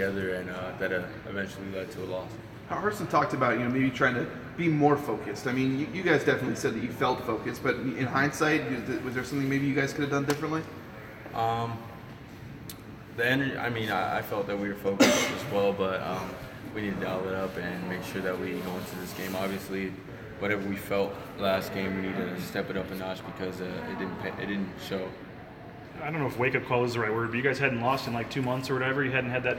together, and that eventually led to a loss. Harsin talked about maybe trying to be more focused. I mean, you guys definitely said that you felt focused, but in hindsight, was there something maybe you guys could have done differently? The energy. I mean, I felt that we were focused as well, but we need to dial it up and make sure that we go into this game. Obviously, whatever we felt last game, we need to step it up a notch because it didn't show. I don't know if wake-up call is the right word, but you guys hadn't lost in like 2 months or whatever. You hadn't had that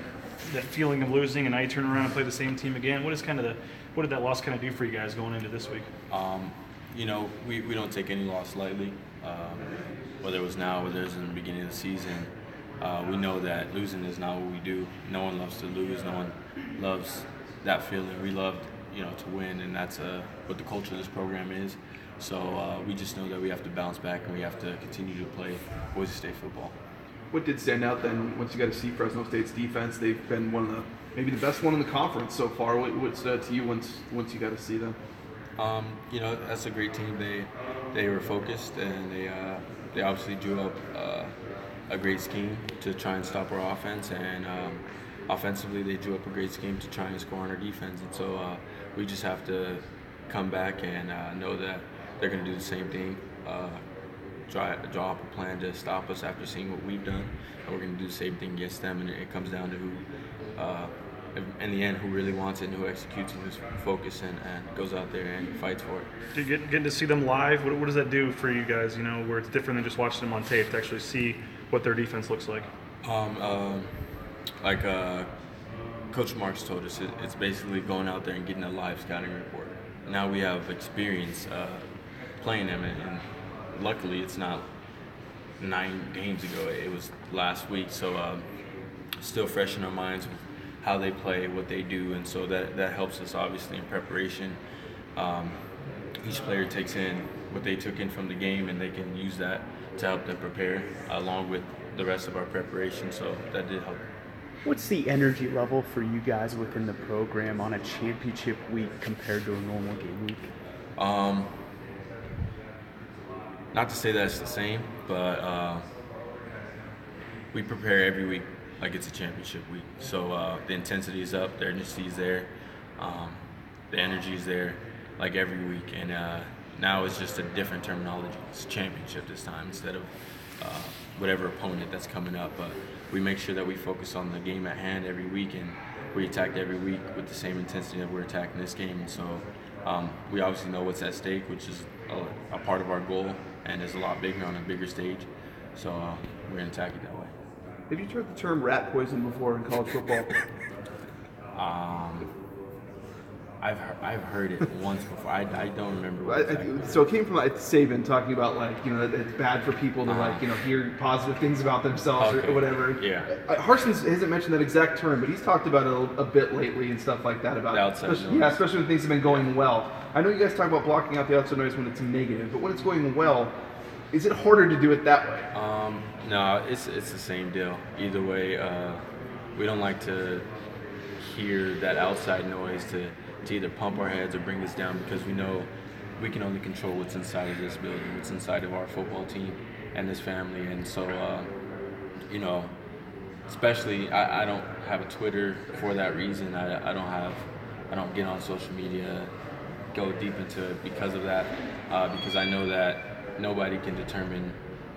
feeling of losing, and now you turn around and play the same team again. What did that loss kind of do for you guys going into this week? We don't take any loss lightly, whether it was now, whether it was in the beginning of the season. We know that losing is not what we do. No one loves to lose. No one loves that feeling. We love, to win, and that's what the culture of this program is. So we just know that we have to bounce back and we have to continue to play Boise State football. What did stand out then once you got to see Fresno State's defense? They've been maybe the best one in the conference so far. What stood out to you once you got to see them? That's a great team. They were focused, and they obviously drew up a great scheme to try and stop our offense, and offensively they drew up a great scheme to try and score on our defense. And so we just have to come back and know that they're going to do the same thing, draw up a plan to stop us after seeing what we've done, and we're going to do the same thing against them. And it comes down to who, in the end, who really wants it and who executes and who's focused and goes out there and fights for it. Getting to see them live, what does that do for you guys, where it's different than just watching them on tape, to actually see what their defense looks like? Coach Marks told us, it's basically going out there and getting a live scouting report. Now we have experience playing them, and luckily it's not 9 games ago. It was last week, so still fresh in our minds with how they play, what they do, and so that helps us obviously in preparation. Each player takes in what they took in from the game, and they can use that to help them prepare along with the rest of our preparation, so that did help. What's the energy level for you guys within the program on a championship week compared to a normal game week? Not to say that it's the same, but we prepare every week like it's a championship week. So the intensity is up, the urgency is there, the energy is there, like every week. And now it's just a different terminology. It's championship this time instead of whatever opponent that's coming up. But we make sure that we focus on the game at hand every week, and we attack every week with the same intensity that we're attacking this game. And so we obviously know what's at stake, which is a part of our goal, and is a lot bigger on a bigger stage. So we're going to attack it that way. Have you heard the term rat poison before in college football? I've heard it once before. I don't remember what exactly. So it came from Saban talking about that it's bad for people to hear positive things about themselves or whatever. Yeah. Harsin hasn't mentioned that exact term, but he's talked about it a bit lately and stuff like that about especially when things have been going well. I know you guys talk about blocking out the outside noise when it's negative, but when it's going well, is it harder to do it that way? No, it's the same deal. Either way, we don't like to hear that outside noise to either pump our heads or bring us down, because we know we can only control what's inside of this building, what's inside of our football team and this family. And so, especially I don't have a Twitter for that reason. I don't get on social media, go deep into it because of that, because I know that nobody can determine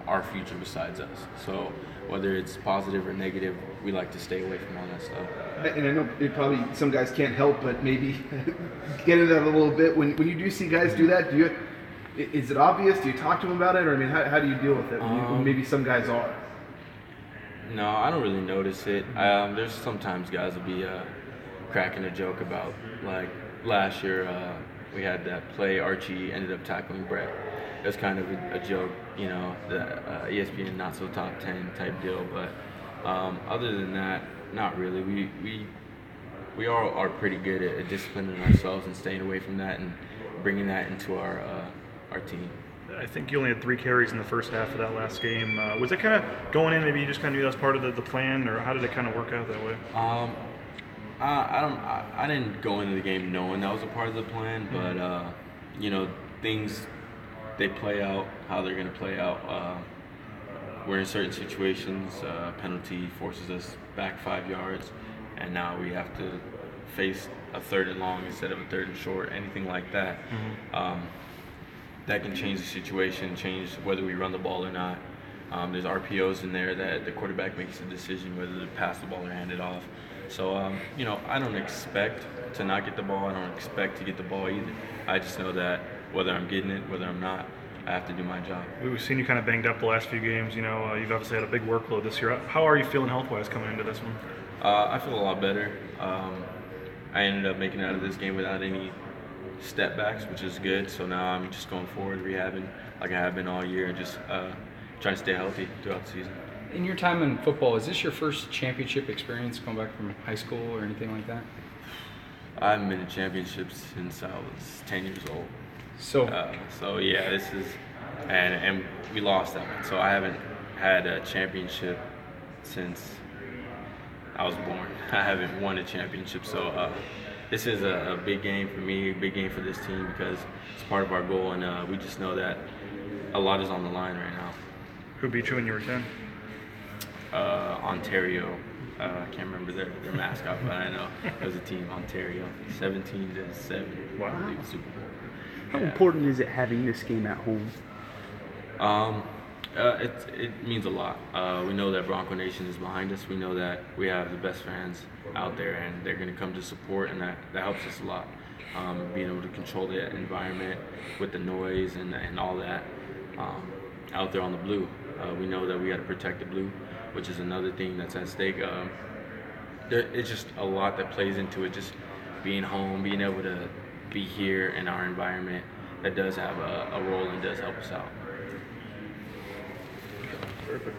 our future besides us. So whether it's positive or negative, we like to stay away from all that stuff. And I know probably some guys can't help but maybe get into that a little bit. When you do see guys do that, is it obvious? Do you talk to them about it? Or how do you deal with it when maybe some guys are? No, I don't really notice it. There's sometimes guys will be cracking a joke about, like last year we had that play, Archie ended up tackling Brett. It was kind of a joke, the ESPN not so top 10 type deal. But other than that, not really. We all are pretty good at disciplining ourselves and staying away from that and bringing that into our team. I think you only had 3 carries in the first half of that last game. Was it kind of going in, maybe you just kind of knew that was part of the plan, or how did it kind of work out that way? I didn't go into the game knowing that was a part of the plan, but things, they play out how they're going to play out. We're in certain situations, penalty forces us back 5 yards, and now we have to face a 3rd and long instead of a 3rd and short, anything like that. That can change the situation, change whether we run the ball or not. There's RPOs in there that the quarterback makes a decision whether to pass the ball or hand it off. So, I don't expect to not get the ball. I don't expect to get the ball either. I just know that whether I'm getting it, whether I'm not, I have to do my job. We've seen you kind of banged up the last few games. You've obviously had a big workload this year. How are you feeling health-wise coming into this one? I feel a lot better. I ended up making it out of this game without any step backs, which is good. So now I'm just going forward, rehabbing like I have been all year, and just trying to stay healthy throughout the season. In your time in football, is this your first championship experience going back from high school or anything like that? I haven't been to championships since I was 10 years old. So Yeah, this is, and we lost that one. So I haven't had a championship since I was born. I haven't won a championship. So this is a big game for me, a big game for this team, because it's part of our goal, and we just know that a lot is on the line right now. Who beat you when you were 10? Ontario. I can't remember their mascot, but I know it was a team, Ontario, 17-7. Wow. Super Bowl. How important is it having this game at home? It means a lot. We know that Bronco Nation is behind us. We know that we have the best fans out there, and they're going to come to support, and that helps us a lot. Being able to control the environment with the noise and all that out there on the blue. We know that we got to protect the blue, which is another thing that's at stake. It's just a lot that plays into it. Just being home, being able to be here in our environment, that does have a role and does help us out. Perfect.